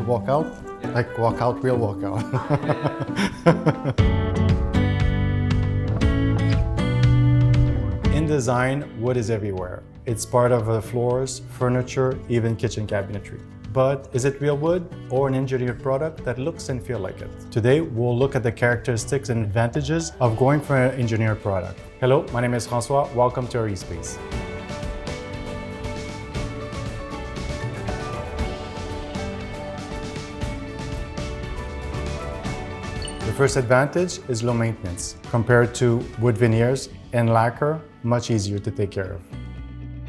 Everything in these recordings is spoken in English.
walk out? Like walk out, real walk out. In design, wood is everywhere. It's part of the floors, furniture, even kitchen cabinetry. But is it real wood or an engineered product that looks and feels like it? Today, we'll look at the characteristics and advantages of going for an engineered product. Hello, my name is François. Welcome to our E-SPACE. The first advantage is low maintenance compared to wood veneers and lacquer, much easier to take care of.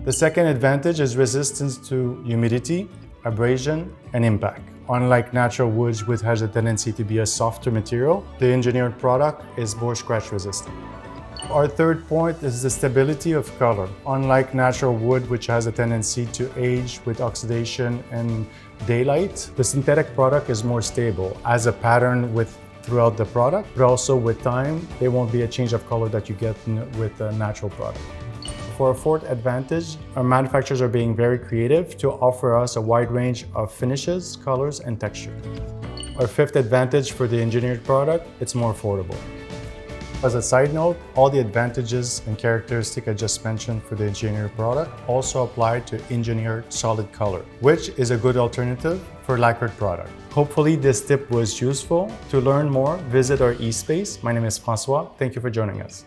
The second advantage is resistance to humidity, abrasion, and impact. Unlike natural woods, which has a tendency to be a softer material, the engineered product is more scratch resistant. Our third point is the stability of color. Unlike natural wood, which has a tendency to age with oxidation and daylight, the synthetic product is more stable as a pattern throughout the product, but also with time, there won't be a change of color that you get with a natural product. For our fourth advantage, our manufacturers are being very creative to offer us a wide range of finishes, colors, and texture. Our fifth advantage for the engineered product, it's more affordable. As a side note, all the advantages and characteristics I just mentioned for the engineered product also apply to engineered solid color, which is a good alternative for lacquered product. Hopefully this tip was useful. To learn more, visit our E-SPACE. My name is François. Thank you for joining us.